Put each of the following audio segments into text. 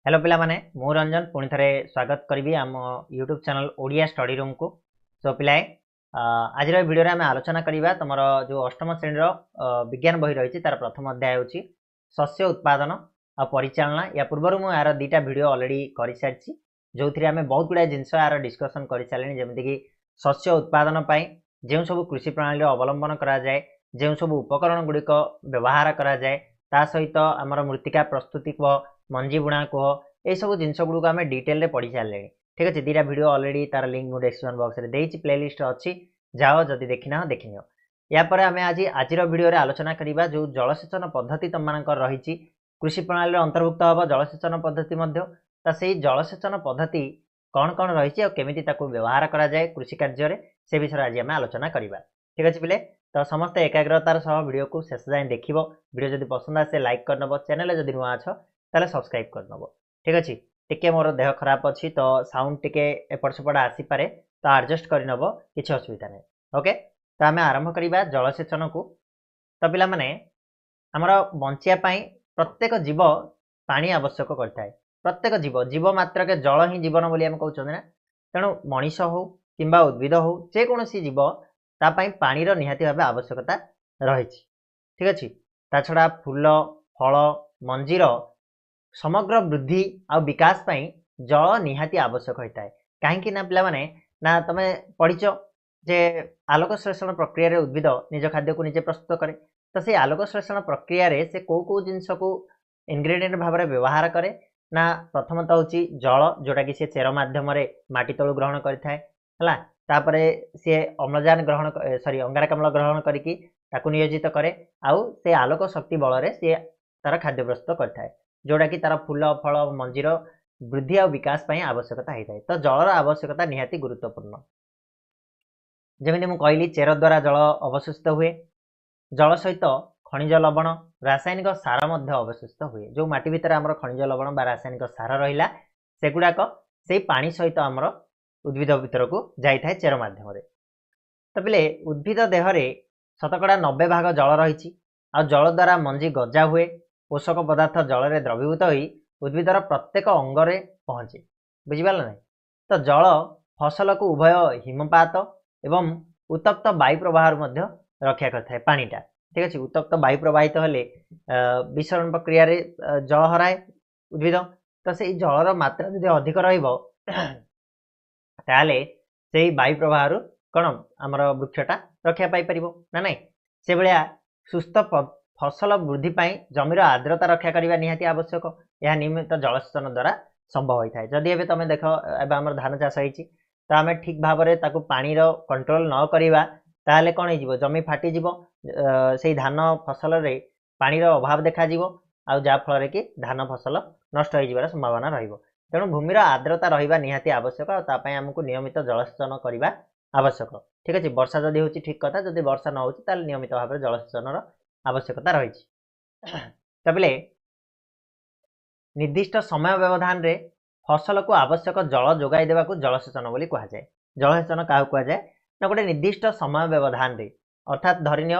Hello पिला माने मु रंजन पुणी थे स्वागत करी आम YouTube channel Odia study room को। सो पिलाए आज भिडियो आम आलोचना करवा तुम जो अष्टम श्रेणी विज्ञान बही रही तार प्रथम अध्याय हूँ शस्य उत्पादन आ परिचालना। या पूर्व मुझे यार दुईटा भिड अलरेडी कर सारी जो थी आम बहुत गुड़ा जिनस यार डिस्कसन कर सारे जमीक शस्य उत्पादन जो सब कृषि प्रणाली अवलंबन कराए जो सब उपकरण गुड़िक व्यवहार कराए ता सहित आमर मृत्तिका प्रस्तुति कह मंजी बुणा कह ये सब जिन गुड़क आम डिटेल पढ़ी सारे। ठीक अच्छे दुईटा भिड अलरेडी तार लिंक मुझे डिस्क्रिप्शन बॉक्स में देती प्लेलिस्ट अच्छी जाओ जदि देखना देखनी। यापर आम आज भिडियो आलोचना करवा जो जलसेचन पद्धति तुम मान रही कृषि प्रणाली अंतर्भुक्त हम जलसेचन पद्धति से जलसेचन पद्धति कौन कौन रही केमी व्यवहार कराए कृषि कार्य से विषय आज आम आलोचना करवा। ठीक अच्छे पिले तो समस्ते एकाग्रतार सह वीडियो को शेष जाए देख वीडियो जब पसंद आसे लाइक करनब चैनल जब नुआ अच्छ ताले सब्सक्राइब करनब। ठीक अच्छे टिके मोर देह खराब अच्छी तो साउंड टिके एपट सेपट आसीपे तो एडजस्ट करनब किसी असुविधा नहीं। ओके तो आम आरंभ करवा जलसेचन को। तो पिला माने आमर बंचापी प्रत्येक जीव पानी आवश्यक करता है। प्रत्येक जीव जीव मात्रक जल ही जीवन बोली आम कहते ना तेणु मनीष हो कि उद्भिद हो जेकोसी जीव तापाई पानीर निहाती भाव आवश्यकता रही। ठीक अच्छे ता छड़ा फूल फल मंजीर समग्र वृद्धि आ विकास पाई जल निहाती आवश्यक होता है। कहीं ना पिला माने ना तमे पढ़ीच जे आलोक श्लेषण प्रक्रिया उद्भिद निज खाद्य को निजे प्रस्तुत करे तो से आलोक श्लेषण प्रक्रिया से कौ जिनस को इनग्रेडिएंट भाव में व्यवहार करे ना प्रथमतः हूँ जल जोटा कि सी चेर मध्यम माटी तलू ग्रहण करें तापर सी अम्लजान ग्रहण सॉरी अंगारकाम्ल ग्रहण करके नियोजित करे आउ से आलोक शक्ति बल सी तार खाद्य प्रस्तुत करता है जोटा कि तार फूल फल मंजीर वृद्धि और विकास पाई आवश्यकता होता है। तो जलर आवश्यकता निहाती गुरुत्वपूर्ण जमी मुझे कहली चेर द्वारा जल अवशोषित हुए जल सहित खनिज लवण रासायनिक सार अवशोषित हुए जो माटी भितर आमर खनिज लवण बा रासायनिक सार रहा सेगुड़ाक से पानी सहित आमर उद्भिद भीतर को जाए चेर मध्यम। तो पिले उद्भिद देहरे शतकड़ा 90 भाग जल रही आ जल द्वारा मंजी गजा हुए पोषक पदार्थ जल में द्रवीभूत हो उद्भिदर प्रत्येक अंगरे पहुँचे बुझीपार ना। तो जल फसल को उभय हिमपात एवं उत्तप्त वायु प्रवाह रक्षा करता है पानीटा। ठीक अच्छे उत्तप्त वायु प्रवाहित हेले विसरण प्रक्रिया जल हराए उद्भिद तो से जलर मात्रा यदि अधिक ताले से वायु प्रवाह कौन आमर वृक्षटा रक्षा पाई ना ना से भाया सुस्थ फसल वृद्धि पाई जमीर आर्द्रता रक्षा करने निहाती आवश्यक यह नियमित जलसेचन द्वारा संभव होता है। जदि एवं तुम देख एवं आम धान चाष होती तो आम ठीक भाव में पानी कंट्रोल न करवा ताले कौन हो जमी फाटी से धान फसल रे पानीर अभाव देखा आ जाफल कि धान फसल नष्ट हो संभावना तेणु भूमिर आर्द्रता रहा निहाती आवश्यक आपाई आमको नियमित जलसेचन करवा आवश्यक। ठीक अच्छे वर्षा जदि हो ठीक कथा जदि वर्षा न हो नियमित भाव में जलसेचन आवश्यकता रही। तो पिले निर्दिष्ट समय व्यवधान रे फसल को आवश्यक जल जोगाई देवा को जलसेचन बोली कहा जाए। जलसेचन क्या कहा जाए ना गोटे निर्दिष्ट समय व्यवधान रे अर्थात धरिनिय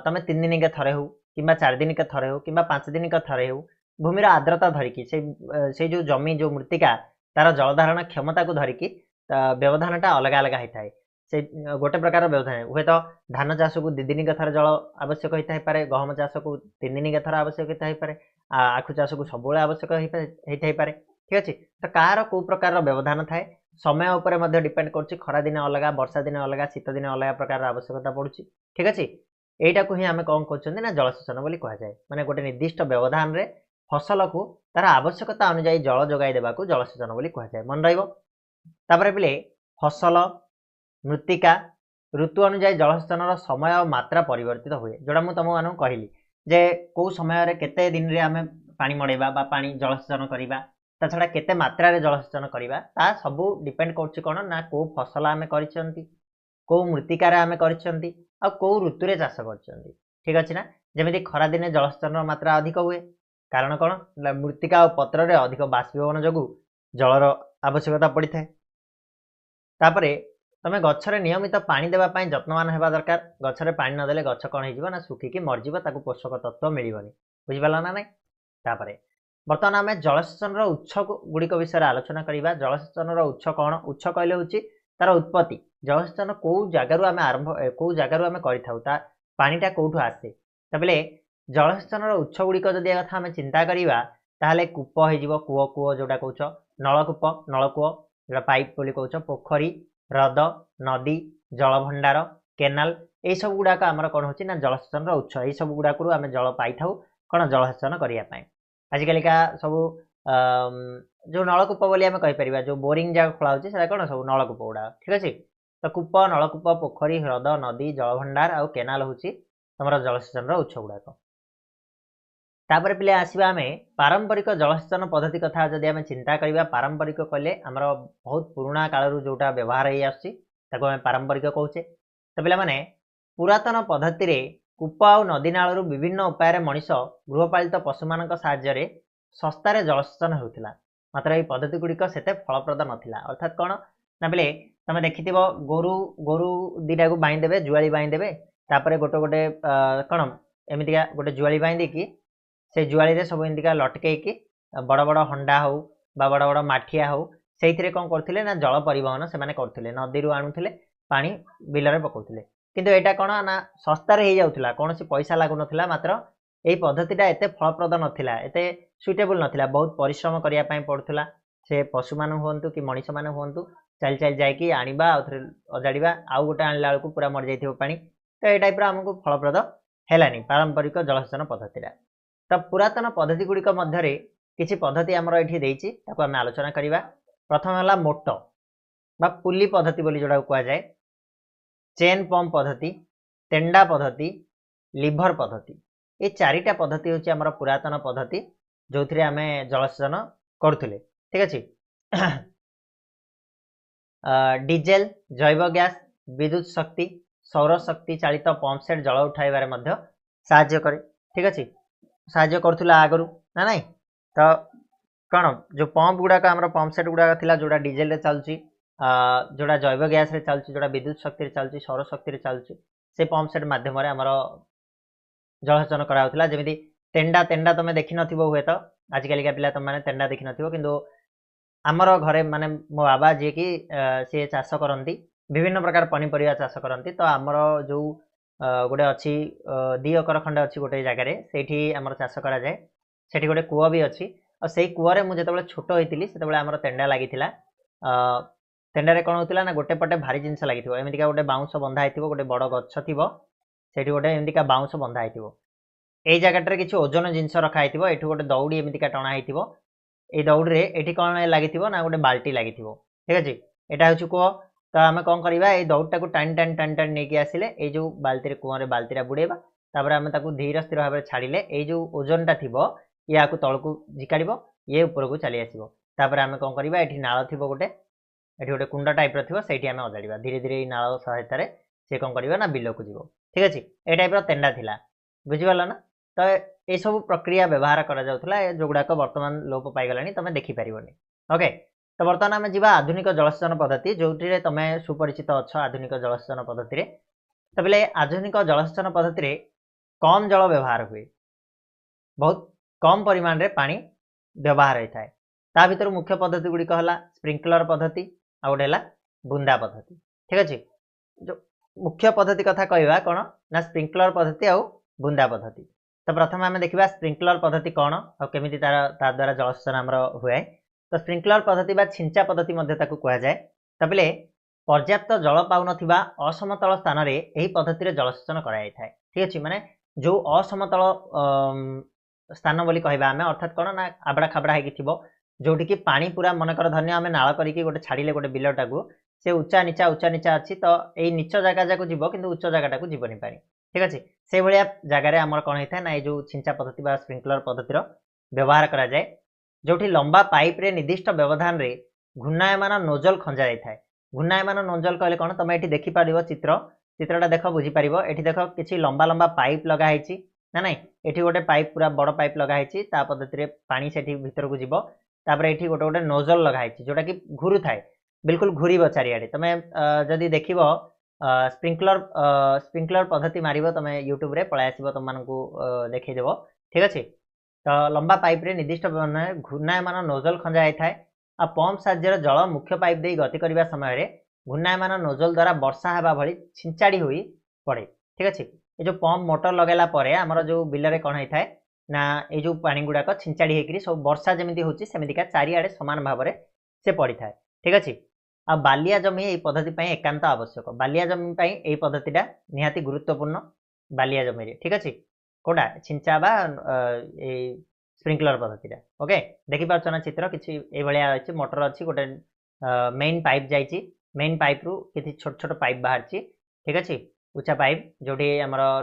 तुम 3 दिन के थरे हो कि 4 दिन के थरे हो कि 5 दिन के थरे हो भूमिर आर्द्रता धरिकी से जो जमी जो मृत्तिका तार जलधारण क्षमता को धरिकी व्यवधानटा अलग अलग होता है। से गोटे प्रकार व्यवधान हुए तो धान चाष को 2 दिन के थर जल आवश्यक होता है गहम चाष को 3 दिन के थर आवश्यक होता है आखु चाष को सब आवश्यक होता है। ठीक अच्छे तो कार कौ प्रकार व्यवधान थाए समय उपर डिपेंड कर खरा दिन अलग वर्षा दिन अलग शीत दिन अलग प्रकार आवश्यकता पड़ुछि। ठीक अच्छे यहीटा को ही आम कौन कर जलसेचन बोली कहा जाए माने गोटे निर्दिष्ट व्यवधान रे फसल को तार आवश्यकता अनुजाई जल जोगाई देवा को जलसेचन बोली कहा जाए मन रही। पिले फसल मृत्तिका ऋतु अनुजाई जलसेचन समय और मात्रा परिवर्तित हुए जोड़ा मुझे तुम मान कहली जे कौ समय केते दिन रे आम पानी मड़ेबा बा पानी जलसेचन करवा ता छड़ा केते मात्रा रे जलसेचन करवा ता सब डिपेंड कर कौन ना कौ फसल आम कर कौ मृत्तिकार आम कर कौ ऋतु चाष कर। ठीक अच्छे ना जमी खरा दिन जलसेचन मात्रा अधिक हुए कारण कौन मृत्तिका और पत्र अधिक बाष्पीभवन जो जलर आवश्यकता पड़ी था। तापरे तमें गचरे नियमित पानी देवाई जत्नवान होगा दरकार गचरे पानी नदेले गच कौन हो ना सुखिकी मरजी पोषक तत्व मिलबनी बुझीपार ना ना। बर्तमान आम जलसेचन उत्स गुड़िक विषय आलोचना करवा। जलसेचन उत्स कौन? उत्स कहले हूँ तार उत्पत्ति। जलसेचन कौ जगार आम आरंभ कौ जगार आम पानीटा कौटू आसे तबले जलसेचन उत्स गुड़िक जदि कथा आम चिंता करवा ताहले कूप हो कूओ कूओ जोटा कौच नलकूप नलकूओ जोटा पाइप बोली कौच पोखरी ह्रद नदी जलभंडार केनाल ये सब गुड़ाक आमर कौन होची ना जलसेचन उत्स। ये सब गुड़ाक आम जल पाई थाउ कौन जलसेचन करने। आजिकलिका सब जो नलकूप बोली आम कहीपर जो बोरिंग जगह खोला होची कौन सब नलकूप गुड़ा ठीक अच्छे। तो कूप नलकूप पोखरी ह्रद नदी जलभंडार आउ केनाल होची तुम जलसेचन उत्स गुड़ाक। तापर पिले आसवा आम पारंपरिक जलसेचन पद्धति कथा जदि आम चिंता करवा। पारंपरिक कहले आमर बहुत पुराणा कालू जोटा व्यवहार हो आम पारंपरिक कहचे। तो पे मैंने पुरातन पद्धति कूप आ नदी नालू विभिन्न उपाय मनीष गृहपालित पशु मान साहाय्य सस्तार जलसेचन होता। मात्र ये पद्धति गुड़िक से फलप्रद नाला। अर्थात कौन ना पे तुम देखि गोरु गोरु दीटा को बाईदेवे जुआली बाईदेवे तापर गोटे गोटे कौन एमतीका गोटे जुआली बाईदी से जुआली सब एमतीका लटकई बड़ बड़ हंडा हो बड़ बड़ माठिया हो से कौन करते ना जल परिवहन से करते नदी आणुले पा बिल पकाउले। किंतु यहाँ कौन ना सस्तार हो जाऊला कौन सी पैसा लगुन मात्र यही पद्धतिटा एत फलप्रद नाला एत सुइटेबल नाला। बहुत परिश्रम करने पड़ूला से पशु मान हूँ कि मनीष मैंने हूँ चल चल जाकि आने अजाड़ा आउ गोटे आणला बेलू पूरा मर जा पा। तो ये टाइप आमको फलप्रद है पारंपरिक जलसेचन पद्धतिटा। तो पुरातन पद्धति गुड़िक मध्य किसी पद्धति आमर ये आम आलोचना करवा। प्रथम है मोट बा पुली पद्धति बोली जोड़ा कहुए चेन पंप पद्धति तेंडा पद्धति लिभर पद्धति ये चारिटा पद्धति हूँ आमर पुरातन पद्धति जो थे आम जलसेचन करुले ठीक अच्छे। डीजेल जैव गैस विद्युत शक्ति सौर शक्ति चालित पंप सेट जल उठाइबार साहाय्य करे ठीक अच्छे। साहाय्य करुला आगु ना नाई। तो कौन जो पंप गुड़ाक आम पंप सेट गुड़ाक था जोड़ा डीजेल रे चलुची जोड़ा जैव गैस रे चलुची जोड़ा विद्युत शक्ति चलुची सौर शक्ति चलुची से पंप सेट मध्यम आमर जलसेचन कराउथला। जेमिति तेंडा तेंडा तुम देखि नथिबो हुए तो आजिकलिका पिला तुम माने तेंडा देखि नथिबो किंतु आमर घरे माने मो बाबा जे कि सी चाष करती विभिन्न प्रकार पनीपरिया चाष करती। तो आमर जो गोटे अच्छी 2 एकर खंडे अच्छी गोटे जगार से आमर चाष कराए से गोटे कूଅ भी अच्छी और से कूअरे मुझे छोट होती से आमर तेंडा लगी तेंडारे कौन होता ना गोटे पटे भारी जिनस लगी एमतीका गोटे बाउंश बंधा हो गोटे बड़ गछ थी से गोटे एमतीका बाउंश बंधा हो यही जगह किसी ओजन जिनस रखाई ये गोटे दौड़ी एमतीका टणा हो ये दौड़ी ये कौन लगी ना गोटे बाल्टी लगी ठीक अच्छे। यहाँ हूँ कूଅ तो आम कौन करवा ये दौड़टा को टाणी टाणी टाणी टाणी नहीं आसिले ये जो बाल्टी कूअरे बाल्टीटा बुड़ेबा तापर आम धीर स्थिर भाव में छाड़िले ये जो ओजनटा थी या तलू झिकाड़ ये ऊपर को चली आसो तापर आम कौन करवा ये नाल थी गोटे ये गोटे कुंड टाइप रही आम अजाड़ा धीरे धीरे नाल सहायतार सी कौन करवा ना बिल को जीव ठीक अच्छे। ये टाइप तेंडा थिला बुझीपाल ना। तो ये सब प्रक्रिया व्यवहार करा जोगुड़ाक बर्तमान लोप पाईगलानी तुम देखिपार ओके। तो बर्तमान आम जा आधुनिक जलसेचन पद्धति जो तुम सुपरिचित अच्छा आधुनिक जलसेचन पद्धति। तो बोले आधुनिक जलसेचन पद्धति कम जल व्यवहार हुए बहुत कम परिमाण रे पानी व्यवहार होता है। ता भीतर मुख्य पद्धति गुड़िक है स्प्रिंकलर पद्धति आ गोटे है बुंदा पद्धति ठीक अच्छे। जो मुख्य पद्धति कथा कहवा कौन ना स्प्रिंकलर पद्धति आ बुंदा पद्धति। तो प्रथम आम देखा स्प्रिंकलर पद्धति कौन और केमिति तार द्वारा जलसेचन आमर हुए। तो स्प्रिंकलर पद्धति बा छिंचा पद्धति कहुए। तो बोले पर्याप्त जल पाउन असमतल स्थान में यही पद्धति जलसेचन कराई थाए ठीक अच्छे। माने जो असमतल स्थान बोली कहवा आम अर्थात कौन ना आबड़ा खाबड़ा हो जोटि कि पानी पूरा मनकर धन्य आम नाल करके गोटे छाड़िले गोटे बिलटा को से उच्चा नीचा अच्छी तो यही नीच जगह जाक जीव कि उच्च जगह को जीवनी पानी ठीक अच्छे। से भाया जगार आम कौन होता है ना ये जो छिंचा पद्धति बा स्प्रिंकलर पद्धतिर व्यवहार कराए जो लंबा पाइप रे निर्दिष्ट व्यवधान रे घूर्णायमान नोजल खंजा जाए। घूर्णायमान नोजल कहले कौन तुम ये देखिपार चित्रटा देख बुझीपार ये देख किसी लंबा लंबा पाइप लगाई ना नाई ये गोटे पाइप पूरा बड़ पाइप लगाई पद्धति पानी से भीतर को जीव तापर ये गोटे गोटे नोजल लगाई जोटा कि घूरू थाए बिल्कुल घूर चारिआडे। तुम जदि देख स्प्रिंकलर पद्धति मार तुम यूट्यूब रे पलि आस तुम देखदेव ठीक अच्छे। तो लंबा पाइप रे निर्दिष्ट घूर्णायमान नोजल खंजा होता है आ पंप साहाय्य जल मुख्य पाइप दे गति करने समय घूर्णायमान नोजल द्वारा वर्षा हेबा भली छिंचाड़ी होई पड़े। ठीक अच्छे, ये जो पंप मोटर लगेला परे आमर जो बिल में कौन होता है ना ये जो पानी गुड़ाक छिंचाड़ी होकर सब वर्षा जमी होती सेमिका चारिआडे सामान भाव में से पड़ी था। ठीक अच्छे, आ बालिया जमी ये पद्धति एकांत आवश्यक। बालिया जमी यही पद्धतिटा निहाती गुरुत्वपूर्ण बालिया जमी। ठीक अच्छे, कौटा छिंचा बा स्प्रिंकलर पद्धतिटा। ओके, देखिपार ना चित्र किसी अच्छी मोटर अच्छी गोटे मेन पाइप जाइए, मेन पाइप रु किसी छोट छोट पाइप बाहर। ठीक अच्छे, उच्चा पाइप जो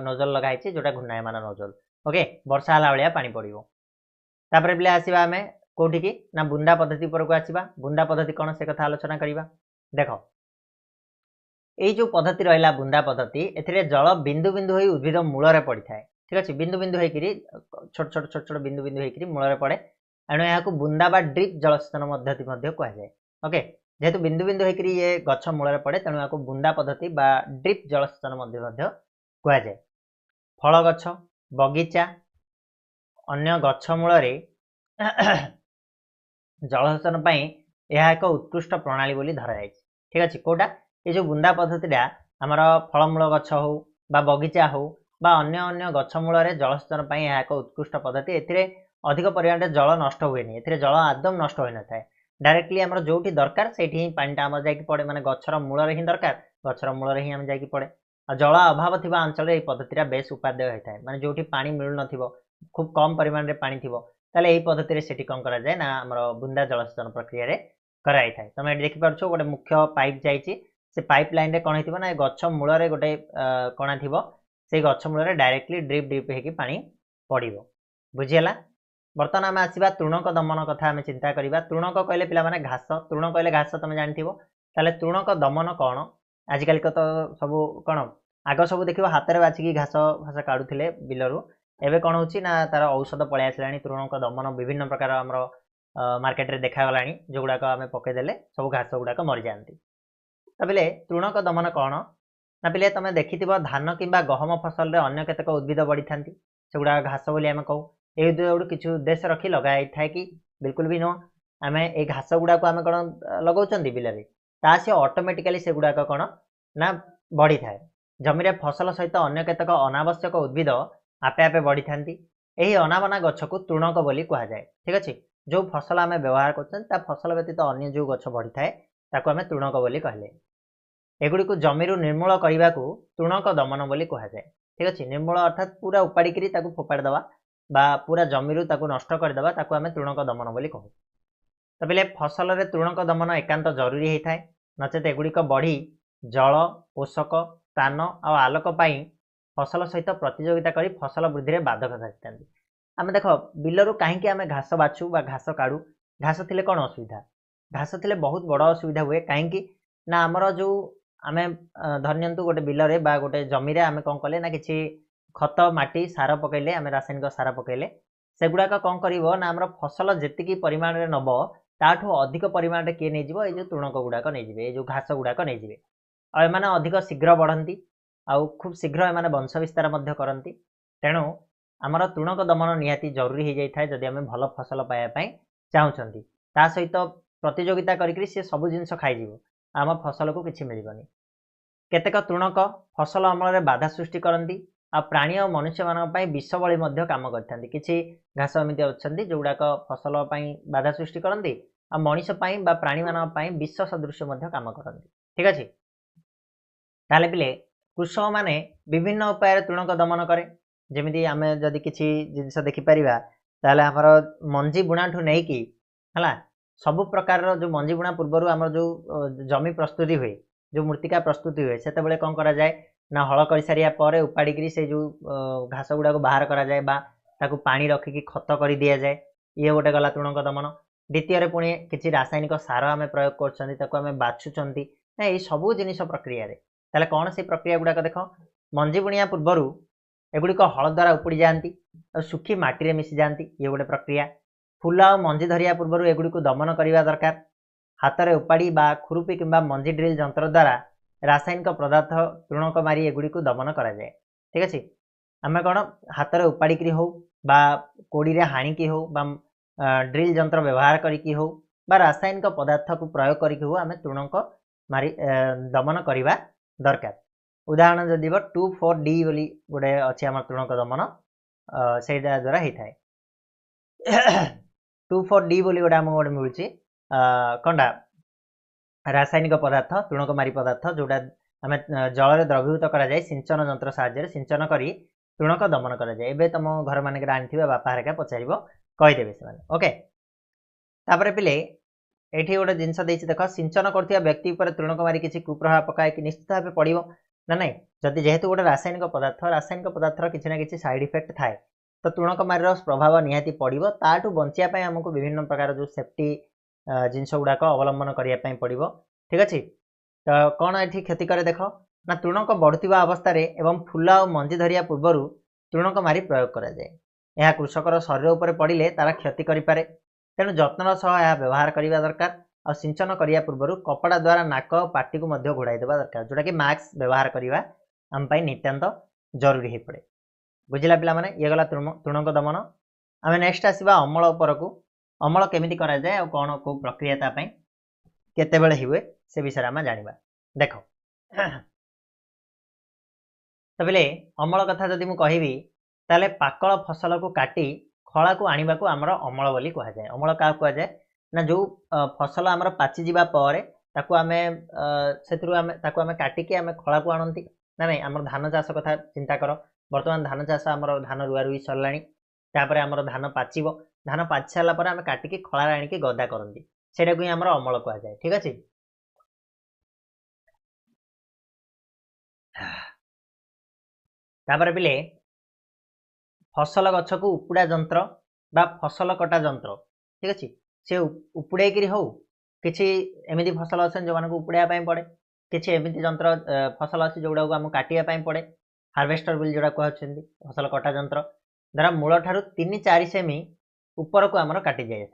नोजल लगाई जोटा घूर्णायमान नोजल। ओके, वर्षा हला भाया पानी पड़ो। तापर पे आसवा आम कौटी की ना बुंदा पद्धति पर आसवा। बुंदा पद्धति कौन से कथा आलोचना करवा। देख ये जो पद्धति रहा बुंदा पद्धति ए जल बिंदु बिंदु हो उद्भिद मूल पड़ी था। ठीक अच्छे, बिंदु बिंदु होकर छोट छोट छोट छोट बिंदु बिंदु होकर मूल पड़े, एणु यहाँ बुंदा बा ड्रिप जलसेचन पद्धति कहुए। ओके, जेहेतु बिंदु बिंदु होकर ये गछ मूल पड़े तेणु यहाँ बुंदा पद्धति बा ड्रिप जलसेचन कहुए। फल गछ बगीचा अन्य गछ मूल जलसेचन यह एक उत्कृष्ट प्रणाली बोली धरा जाए। ठीक अच्छे, कौटा ये जो बुंदा पद्धतिटा आमर फलमूल गछ हो बा बगीचा हो बा अन्य अन्य गछ मूल जलसेचन यह एक उत्कृष्ट पद्धति। अधिक परिमाण जल नष्ट हुए, जल आदम नष्ट हो न था। डायरेक्टली आम जो दरकार से पानीटा आम जा पड़े, माने गछर मूल हिं दरकार, गछर मूल हिं आम जा पड़े। जल अभाव थी अंचल ये पद्धतिटा बेस उपादेय होता है, माने जो पानी मिलू न खूब कम परिमाण में पानी थी ताले यही पद्धति से कौन कराए ना आम बुंदा जलसेचन प्रक्रिया कराई था। तुम ये देखिपार गोटे मुख्य पाइप जाइए, से पाइप लाइन कौन हो ना गछ मूल गोटे कणा थी से गछ मूल डायरेक्टली ड्रिप ड्रिप हो पानी पड़। बुझीगला। बर्तमान आम आसवा तृणक दमन कथा आम चिंता करवा। तृणक कहले पे घास, तृण कहले घास तुम जानी ताले तृणक दमन कौन आजिकल तो सब कौन आग सब देखो हाथ में बाछिकी घास घास काढ़ुले बिलरू, एवं कौन हो तार औषध पलि आसला तृणक दमन विभिन्न प्रकार आमर मार्केट रे देखागला जो गुड़ाक आम पकईदे सब घास गुड़ाक मरी जाती। तबले तृणक दमन कौन ना पे तुम देखि धान कि गहम फसल अन्य केतक उद्भिद बढ़ी था से गुड़ा घास बोली आम कहू। ये उद्भिद किसी उद्देश्य रखी लगाई था कि बिल्कुल भी नुह, आम ये घास गुड़ाक आम कौन लगाऊँ बिल सी ऑटोमेटिकली से गुड़ाक कौन ना बढ़ी था। जमीन फसल सहित अन्य केतक अनावश्यक उद्भिद आपे आपे बढ़ी था, यही अनाबना गछ को तृणक बोली कहुए। ठीक अच्छे, जो फसल आम व्यवहार कर फसल व्यतीत अन्य जो गछ बढ़ी थाए ताको आम तृणक बोली कहले। एगुड़ी को जमी निर्मूल करने को तृणक दमन बोली कहुए। ठीक अच्छे, निर्मूल अर्थात पूरा उपाड़ी फोपाड़ी दवा बा पूरा जमी नष्ट करदे ताको आम तृणक दमन बोली कहू। तो पे फसल में तृणक दमन एकांत जरूरी होता है, नचेत एगुड़िक बढ़ी जल पोषक स्थान आलोक फसल सहित प्रतियोगिता करी फसल वृद्धि में बाधक साजिता। आम देख बिलरू कहीं आम घास बाछू बा घास काढ़ू, घास थिले कौन असुविधा, घास थिले बहुत बड़ असुविधा हुए कहीं ना आमर जो आम धरनियंतु गोटे बिल में बा गोटे जमी आम कौन कले ना कि खत माटी सार पकईले आम रासायनिक सार पकईले सेगुड़ाक कौन कर ना आम फसल जी परिमाण में नब ताठू अधिक परिमाण किए नहीं ये जो तृणक गुड़ाक नहीं, जो घास गुड़ाक नहीं आने अधिक शीघ्र बढ़ती आउ खूब शीघ्र एम वंश विस्तार करती। तेणु आमर तृणक दमन निहाती जरूरी हो जाए जदि आम भल फसल पाइबापी चाहूँगी। ता सहित प्रतियोगिता करी सी सब जिनस खाई आम फसल को किसी मिलबनी। केतेक तृणक फसल अमल में बाधा सृष्टि करती आ प्राणी और मनुष्य मानी विष बड़ी काम करते। किसी घास एमती अच्छा जो गुड़ाक फसल बाधा सृष्टि करती आ मनीष प्राणी मान विष सदृश काम करती। ठीक अच्छे, ताले पिले कृषक मैंने विभिन्न उपाय तृणक दमन करे। जमी आम जदि किसी जिनस देखिपर ताल आमर मंजी बुणा ठू नहीं कि सब प्रकार जो मंजी बुणा पूर्व आम जो जमी प्रस्तुति हुए, जो मृत्तिका प्रस्तुति हुए से कौन करा जाए ना हल कर सारिया पर उपाड़ी से जो घास गुड़ाक बाहर करा जाए बा ताकू पानी रखिकी खत कर दि जाए, ये गोटे गला तृणक दमन। द्वितीय पुणी किसी रासायनिक सार आम प्रयोग कर बाछुंट ना ये सब जिनिस प्रक्रिया ताले कौन से प्रक्रिया गुड़ाक देख मंजी बुणिया पूर्वर एगुड़िक हल द्वारा उपड़ी जाती और सुखी माटी मिसी जाती, ये गोटे प्रक्रिया। फूल आ मंजी धरिया पूर्वर एगुड़ी दमन करने दरकार। हाथ में उपाड़ी बा खुरुपी कि मंजी ड्रिल जंत्र द्वारा रासायनिक पदार्थ तृणक मारी एगुड़ी दमन कराए। ठीक अच्छे, आम कौन हाथ में उपाड़ी हो बा कोड़ी रे हाणिकी हो बा ड्रिल जंत्र व्यवहार करिकी हो बा रासायनिक पदार्थ को प्रयोग करिकी हो आमे तृणक मारी दमन करवा दरकार। उदाहरण जदि 2,4-D बोली गोटे अच्छी आम तृणक दमन से द्वारा होता है 2,4-D बोली गोटे आम गोटे मिलूँ कंडा रासायनिक पदार्थ तृणकमारी पदार्थ जोटा आम जल द्रवीभूत कराए सिंचन जंत्र साहाय्य सिंचन करी तृणक दमन कराए। एबे तुम घर मानक आनी बापा हरिका पचार कहीदेवे से ओके। तापर पिले ये गोटे जिनस देख सिंचन कर व्यक्ति पर तृणकमारी किसी कुप्रभाव पकाए कि निश्चित भाव पड़ो ना नहीं जदि जेहेतु गोटे रासायनिक पदार्थर किसी ना कि सैड इफेक्ट थाए तो तृणकमारी प्रभाव निहाती पड़ो ताठू बचापी आमको विभिन्न प्रकार जो सेफ्टी जिनस गुड़ाक अवलंबन करने पड़ो ठीक अच्छे। तो कौन ये क्षति करे देख ना तृणक बढ़ुवा अवस्था एवं फूल और मंजी धरिया पूर्वर तृणकमारी प्रयोग कराए यह कृषकर शरीर उपर पड़े तार क्षति करे तेणु जत्नर सह यह व्यवहार करने दरकार और सिंचन करने पूर्व कपड़ा द्वारा नाक पार्टी को घोड़ाई देवा दरकार जोटा कि मास्क व्यवहार करवा आम नितांत जरूरी हो पड़े। बुझिला पिला माने ये गला तृणक दमन। आम नेक्स्ट आसवा अमल उपरकू अमल केमिति करा जाए और कौन को प्रक्रिया तापाई केतेबेले हुए से विषय आम जानिबा। देख तो बोले अमल कथा जदि मु कहिबी ताले पाकल फसल को काटी खला को आनिबा को आमर अमल बोली कहा जाए। अमल क्या कहा जाए ना जो फसल आमर पाची जीवा पर ताकू आमे सेतिरु आमे ताकू आमे काटिकी आमे खला को आनंती ना नहीं। आमर धान चाष कथा चिंता कर वर्तमान धान चाष आमर धान रुआ रुई सरलाणी तापर आमर धान पाचिबो धान पाची सारा पर आमे काटिकी खला आनिकी गदा करंती सेटा को आमर अमल कहा जाए ठीक अछि। तापर पिले फसल गछ को उपुड़ा जंत्र बा फसल कटा जंत्र ठीक अच्छे से उपुड़े हो किसी एमती फसल अच्छे जो मान उपुड़ा पड़े किसी एमती जंत्र फसल अच्छे जोड़ा को आम काटापी पड़े हार्वेस्टर बोली जोड़ा कहते फसल कटा जंत्र द्वारा मूल ठार 3-4 सेमी ऊपर को आमर काटी जाए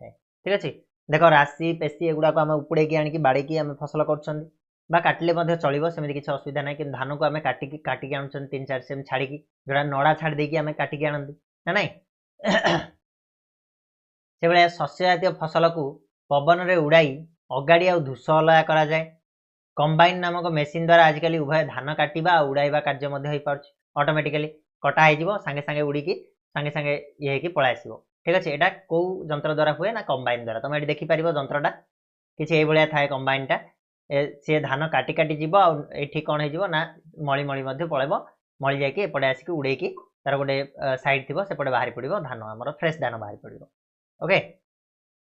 ठीक अच्छे। देख राशि पेशी एगुड़ा को आम उपुड़े आनिकी बाड़े आम फसल कर काटिले चलो सेमती किसी असुविधा ना कि धान को आम काटिकी आनुन 3-4 सेमी छाड़ी जोड़ा नड़ा छाड़ देकी आम काटिकी आनती ना नहीं से भाया शस्य जातीय फसल को पवन में उड़ाई अगाड़ी आ धूस अलगा करा जाए। कंबाइन नामक मेसीन द्वारा आजिकल उभय धान काटिबा आ उड़ाइबा कार्य हो पार्छ ऑटोमेटिकली कटा हो सांगे सांगे उड़ीकी सांगे सांगे ये कि पळाई आसीबो ठीक अच्छे। एटा को जंत्र द्वारा हुए ना कंबाइन द्वारा तुम ये देखिपार जंत्रटा किसी ये थाए कंबाइनटा सी धान काटी काटी जीव आठी कौन हो ना मली मली पलैब मली जाकि एपटे आसिक उड़ेकी तार गोटे साइड थी सेपटे बाहरी पड़ो धान आमर फ्रेश धान बाहरी पड़ो ओके।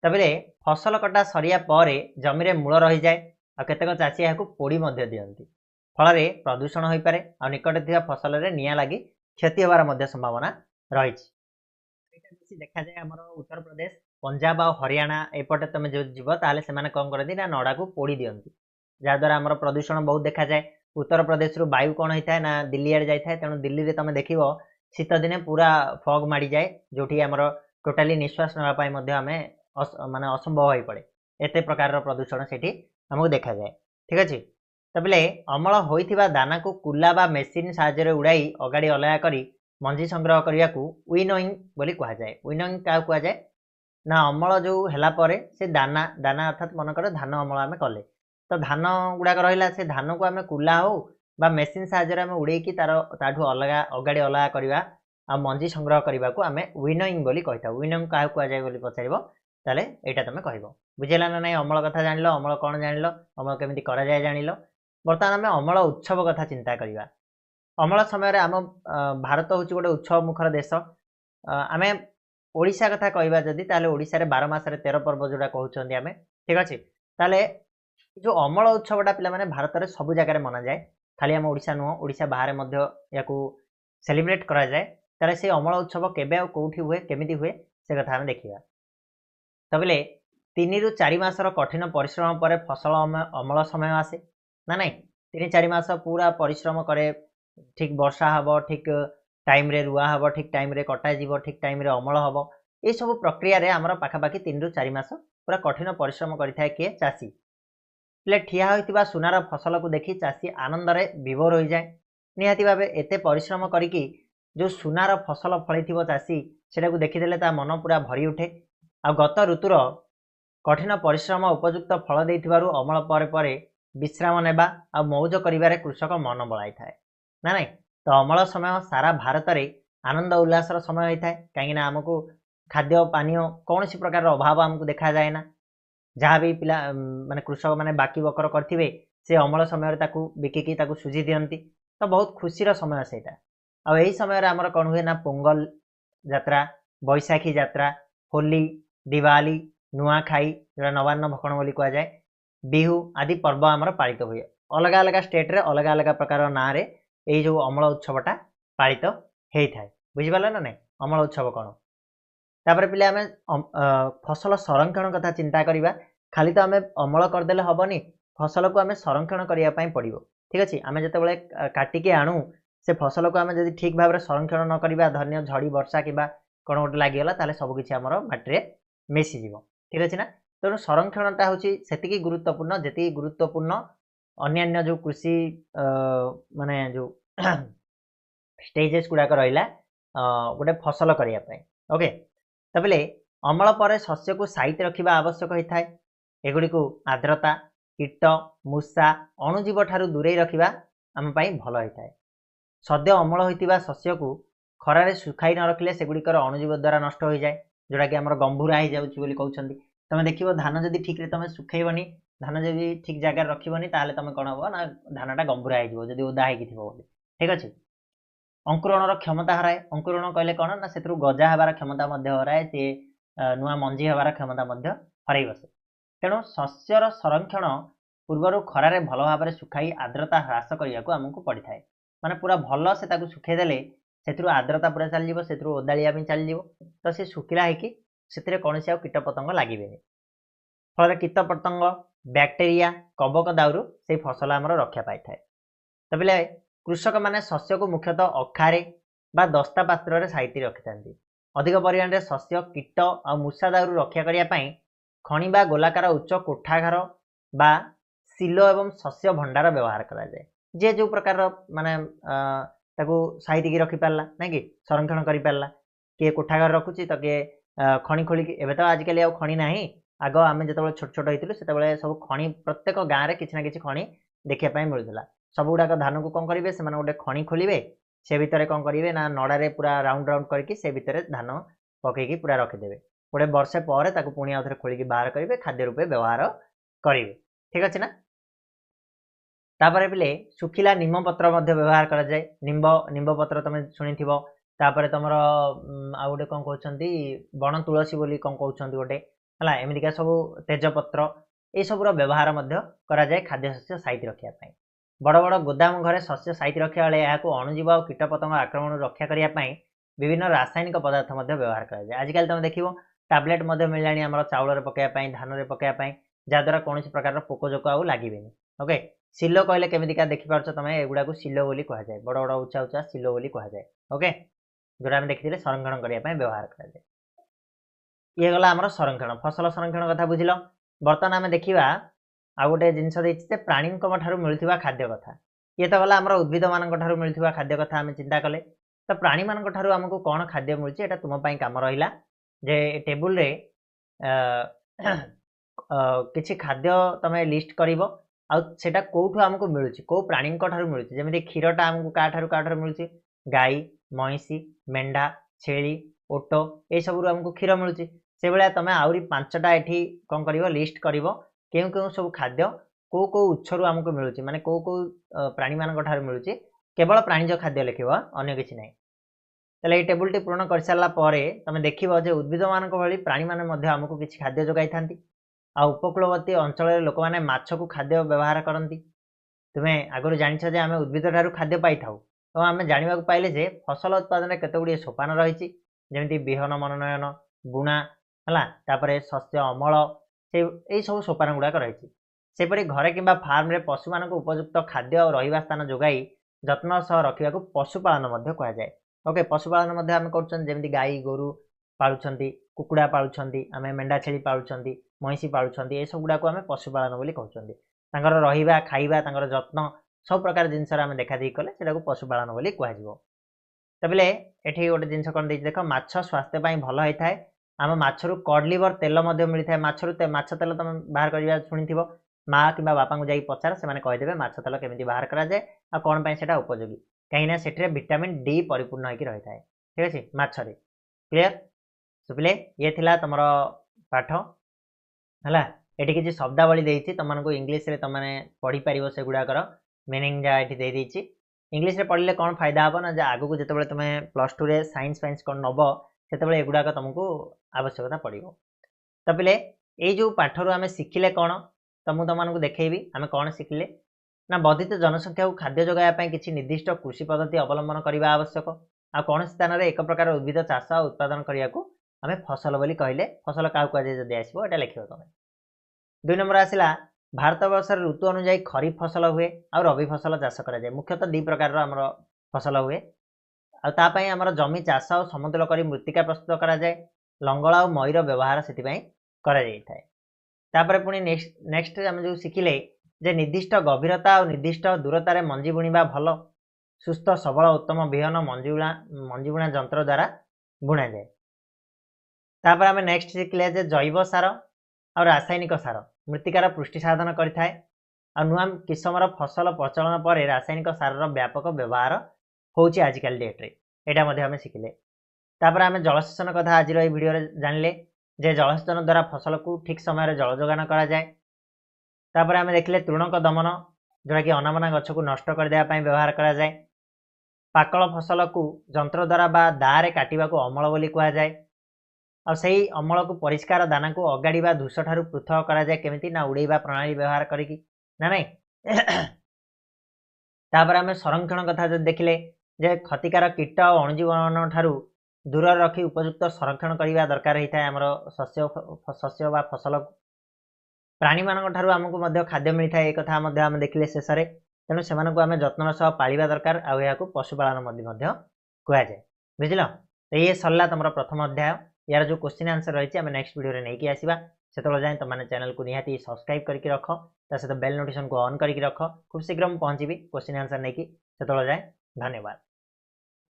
तबले फसल कटा सरिया पर जमी मूल रही जाए और केतेक चाषी यहाँ पोड़ी दियंती फल प्रदूषण हो पारे और निकट थी फसल में निया लगी क्षति होवार संभावना रही देखा जाए आम उत्तर प्रदेश पंजाब और हरियाणा एपटे तुम जो जीव ताले से कौन करती ना नड़ा को पोड़ी दियंती जहाद्वारा आम प्रदूषण बहुत देखा जाए। उत्तर प्रदेश रू वायु कौन होता है ना दिल्ली आड़े जाए तेणु दिल्ली में तुम देख शीत दिने पूरा फग माड़ी जाए जो आमर टोटाली निश्वास नापी आम माने असंभव हो पड़े एत प्रकार प्रदूषण से आमको देखा जाए ठीक अच्छे। तबले अमल होइथिबा दाना को कुला बा मेसीन साहाय्य उड़ाई अगाड़ी अलगा करी मंजी संग्रह करने को विनोइंग बोली कहा जाए। विनोइंग क्या कहा जाए ना अमल जो है से दाना दाना अर्थात मनकर धान अमल आम कले तो धान गुड़ाक रहा से धान को आम कुला हो बा मेसीन साहाय्य आम उड़ेकी ताठू अलगा अगाड़ी अलगा करवा आ मंजी संग्रह करने को आम विनोइंग बोली कही था। विनोइंग क्या कहुए बोली पचार ताले एटा तुम कह बुझेगा ना नहीं अमल कथा जान लो अमल कौन जान लो अमल केमिति करा जाए जान लो। बर्तमान आम अमल उत्सव कथा चिंता करवा अमल समय आम भारत हूँ गोटे उत्सव मुखर देश आम ओडिशा कथा कहवा जदि ताले ओडिशा रे 12 मास 13 पर्व जोड़ा कहते आम ठीक अच्छे। ताले जो अमल उत्सवटा पे भारत में सब जगह मना जाए खाली आम ओडिशा नुह ओडिशा बाहर या सेलिब्रेट करा जाए ताले से अमल उत्सव केबे और कोठी हुए केमिति हुए से कथा आम देखिबा। तबले 3 ରୁ 4 मासर कठिन परिश्रम पर फसल अमल समय आसे ना नहीं 3-4 मास पूरा परिश्रम करे ठीक वर्षा हम ठीक टाइम रे रुआ हम ठीक टाइम रे कटा जीव ठीक टाइम रे अमल हम ये सब प्रक्रिया रे आमर पाखापाखि 3 ରୁ 4 मास पूरा कठिन परिश्रम करिथाय किए चाषी ले ठिया होइतिबा सुनार फसल को देखी चाषी आनंद रे विभोर हो जाए निहाती भावे एते परिश्रम करिकी जो सुनार फसल फलिथिबो चाषी सेटाकू देखिदेले ता मन पूरा भरी उठे आ गत ऋतुर कठिन परिश्रम उपयुक्त फल देइथिबारु अमल परे परे विश्राम नेबा आ मौज करिबारे कृषक मन बळाई थाए ना नहीं। तो अमल समय सारा भारत रे आनंद उल्लासर समय होता है कहीं आमको खाद्य पानीय कौन सी प्रकार अभाव आमको देखा जाए ना। जहाँ भी पिला माने कृषक माने बाकी बकर करथिबे से अमल समय बिकिकी सुझी दियंती तो बहुत खुशीर समय सेटा। आ यही समय आमर कौन हुए ना पोंगल यात्रा बैशाखी यात्रा होली दिवाली नुआखाई जो नवान्न भक्षण बोली कह जाए बिहू आदि पर्व आमर पालित हुए अलग अलग स्टेट रे अलग अलग प्रकार ना रे यही जो अमल उत्सवटा पालित होता है बुझिपाल ना नहीं अमल उत्सव कौन। तापर पिले आमे फसल संरक्षण कथा चिंता करिबा खाली तो आमे अमल करदेले हबनी फसल को आमे संरक्षण करिया पई पड़िबो ठीक अछि। आमे जते बेले काटिके आणु से फसल को आमे जदि ठीक भाबरे संरक्षण न करिबा धन्य झड़ी वर्षा किबा कोन गोटे लागि गला ताले सब किछि हमर माटी रे मिसि जीवो ठीक अछि ना। तेणु संरक्षणटा होछि सेतिकी गुरुत्वपूर्ण जेति गुरुत्वपूर्ण अन्यान्य जो कृषि माने जो स्टेजेस गुड़ाक रहा गोटे फसल करने ओके। तबले अमल पर शस्य को साइट रखा आवश्यक होता है एगुड़ी को आर्द्रता कीट मूषा अणुजीव ठारू दूरे रखा आम भल होता है। सद्य अमल होता शस्य को खरारे सुखाई न रखिले सेगुड़िकर अणुजीव द्वारा नष्ट हो जाए जोटा कि आम गंभूरा हो जाऊँगी कहते तुम देख धान जदि ठीक रे तुम सुखेबनी धान जदि ठीक जगह रखबनी ताले तुम कौन हम ना धानटा गंभूरा हो जब ओदा हो ठीक अच्छे। अंकुरण क्षमता हराए अंकुरण कहले कौन ना से गजा हबार क्षमता हराए सी नुआ मंजी हबार क्षमता हर बसे। तेणु शस्यर संरक्षण पूर्वर खरारे भल भाव सुखाई आर्द्रता ह्रास करने को आमको पड़ थाए माने पूरा भल से सुखेदेले से आर्द्रता पूरा चलीज से ओदाड़िया चलीज तो सी सुखिला है कौन से कीट पतंग लगे फल कीट पतंग बैक्टेरिया कवक दाउरू से फसल आमर रक्षा पाई थाए। तो बोले कृषक माने शस्य को मुख्यतः अखारे बा दस्ता पात्र रे साइती रखि थांती अधिक परिमाण रे शस्य कीट आ मूषा दाउरू रक्षा करिया पई खणी बा गोलाकार उच्च कोठाघर बा सिलो एवं शस्य भंडार व्यवहार करा जाए जे जो प्रकार माने ताकू साइती की रखि पारला ना कि संरक्षण करि पारला किए कोठाघर रखुची तो किए खणी खोली एबे तो आजकल आ खणी नाही आग आम जो छोट छोट होइतिलु सेतेबेले सब खणी प्रत्येक गाँव में किसी ना किसी खणी देखा मिलूला सब गुड़ाक धान को कौन करेंगे से गोटे खणी खोलिए से भितर कौन करेंगे ना नड़े पूरा राउंड राउंड करके से भितर धान पकईकी पूरा रखिदेवे गोटे वर्षे पर पुणी आउ थे खोलिकी बाहर करेंगे खाद्य रूपे व्यवहार करेंगे ठीक अच्छे ना। तापर पिले सुखिला निम पत्र व्यवहार कर जाए निम्ब पत्र तुम शुणी तापर तुम आ गए कौन कहते बण तुलसी बोली कौन कहते गोटे है एमतीका सब तेजपत्र ये सबूर व्यवहार करा जाए खाद्य शस्य साइट रखापी बड़ बड़ गोदाम घरे शस्य साइट रखा बेले यहाँ अणुजीव और कीटपतंग आक्रमण रक्षा करने विभिन्न रासायनिक पदार्थ व्यवहार कराए। आजिकल तुम देख टैबलेट मिलनी आम चाउल पकाइवाई धान में पकाइवाई जहाद्वारा कौन प्रकार पोकजोक आउ लगे ओके। सिलो कहले केमिका देखिपार तुम एगुड़ा सिलो बोली कहुए बड़ बड़ उचा उचा सिलो बोली कहुए ओके जोटा आम देखी संरक्षण करने व्यवहार कराए। ये गला आमर संरक्षण फसल संरक्षण कथा बुझिल। बर्तमान आम देखा आ गोटे जिनस प्राणी मिलूवा खाद्य कथा ये तो गला उद्भिद मान मिलूवा खाद्य कथा आम चिंता कले तो प्राणी मान आमको कौन खाद्य मिलूँ तुम कम रहा जे टेबुल रे किसी खाद्य तुम लिस्ट कर आटा कौटू आमको मिलूँ कौ प्राणी मिलूँ जमी क्षीरटा आमको क्या मिलूँ गाई महिषी मेंढा छेली ओट ये सब आमको क्षीर मिलूँ से भाया तुम आहरी 5टा ये कौन कर लिस्ट कर क्यों क्यों सब खाद्य कौ कौ उत्सर आमको मिलूँ माने कौ कौ प्राणी मान मिलूँ केवल प्राणीज खाद्य लिख अन्य किसी ना तेल टेबुल टी पूरण कर सारापर तुम देख उद्भिद मान भाई प्राणी मैंने आमको किसी खाद्य जोगाई था आ उपकूलवर्ती अंचल लोक मैंने माछ को खाद्य व्यवहार करती तुम्हें आगुरी जान आम उद्भिद ठार खाद्य पाई था तो आम जानवा पाइले जे फसल उत्पादन में केतगुड़ी सोपान रही जमी विहन मनोनयन बुणा है शस्य अमल से सब सोपान गुड़ाक रही सेपरी घरे कि फार्म रे पशु मान उपयुक्त खाद्य और रहा स्थान जोगाई जत्न सह रखा पशुपालन कहुए ओके। पशुपालन आम कर गाई गोरु पालुंट कुकुड़ा पालुंट आम मेंढा छेली पालुंट महिषी पालुंट ये सब गुड़ाक आम पशुपालन बोली कहते रहा खाइबा जत्न सब प्रकार जिनस देखा देखी कले से पशुपालन बोली कह। तो बोले एठी गोटे जिनस कौन देख देख माछ स्वास्थ्य पाई भल होता है आम माछरू कड लिवर तेल मिलता है माछरू माछ तेल तुम बाहर कर शुणी माँ कि बापा को जाई पचार से कहीदेवे माछ तेल केमी बाहर कराए आ कौन पाई सेटा उपयोगी कहीं से विटामिन डी परिपूर्ण होकर रही है ठीक अच्छे मछरे क्लीयर सुपिले ये थिला तुम पाठ है ये किसी शब्दावली देती तुमको इंग्लीश रे तुमने पढ़ी पार से गुड़ाकर मीनिंग जहाँ ये देती इंग्लीश रे पढ़ले कौन फायदा हम ना आगू को जिते तुम +2 रे साइंस फाइंस कौन नब से एगुड़ाक तुमको आवश्यकता पड़ो तो पिले ये जो पाठर आम शिखिले कौन तो मुझे तुमको देखी आम कौन शिखिले ना वर्धित जनसंख्या को खाद्य जोगाइवाई किसी निर्दिष्ट कृषि पद्धति अवलंबन करने आवश्यक आ कौन स्थान में एक प्रकार उद्भिद चाष उत्पादन करने को आम फसल बोली कहले फसल क्या कहुए जब आसो यहाँ लिख तुम 2 नंबर आसला भारत वर्ष ऋतु अनुजाई खरीफ फसल हुए आ रबी फसल चाष कराए मुख्यतः 2 प्रकार आमर फसल हुए आपाई आमर जमी चाष और समतुल कर मृत्तिका प्रस्तुत कराए लंगल और मईर व्यवहार से पुणी नेक्स्ट आम जो शिखिले जे निर्दिष्ट गभीरता और निर्दिष्ट दूरतार मंजी बुणवा भल सुस्थ सबल उत्तम बिहन मंजी बुणा जंत्र द्वारा बुणा जाए तापर आम नेक्स्ट शिखिले जे जैव सार और रासायनिक सार मृत्तिकार पुष्टि साधन करें आ नुआ किसम फसल प्रचलन पर रासायनिक सार व्यापक व्यवहार होची आजिकल डेट्रे यहाँ आम शिखिले तापर आम जलसेचन कथा आज भिडियो जानले जे जलसेचन द्वारा फसल को ठीक समय जल जोगान कराए तापर आम देखिले तृणक दमन जोटा कि अनामना गछ को नष्ट करदेवाई व्यवहार कराए पाकल फसल को जंत्र द्वारा बा दारे काटिबा को अमल बोली कहुए और सही अमल को परिष्कार दाना को अगाड़ी धूस ठारू पृथक कराए केमिति ना उड़ेबा प्रणाली व्यवहार करी ना नहीं तापर आम संरक्षण कथा जो देखिले जे क्षतिकार कीट और अणुजीवन ठारू दूर रखी उपयुक्त संरक्षण करने दरकार होता है आमर शस्य बा फसल प्राणी मान ठारू आमको खाद्य मिलता है एक कथा आम देखिले शेष में तेणु से आम जत्न सह पालिबा दरकार आ या पशुपालन कहुए बुझल तो ये सरला तुम प्रथम अध्याय यार जो क्वेश्चन आंसर रही है नेक्स्ट वीडियो नहीं आसवा से जाए तुमने चैनल को निहाती सब्सक्राइब करके रख सहित बेल नोटिफिकेशन को ऑन करके रख खूब शीघ्र मुझे पहुँची क्वेश्चन आंसर नहीं से जाए धन्यवाद।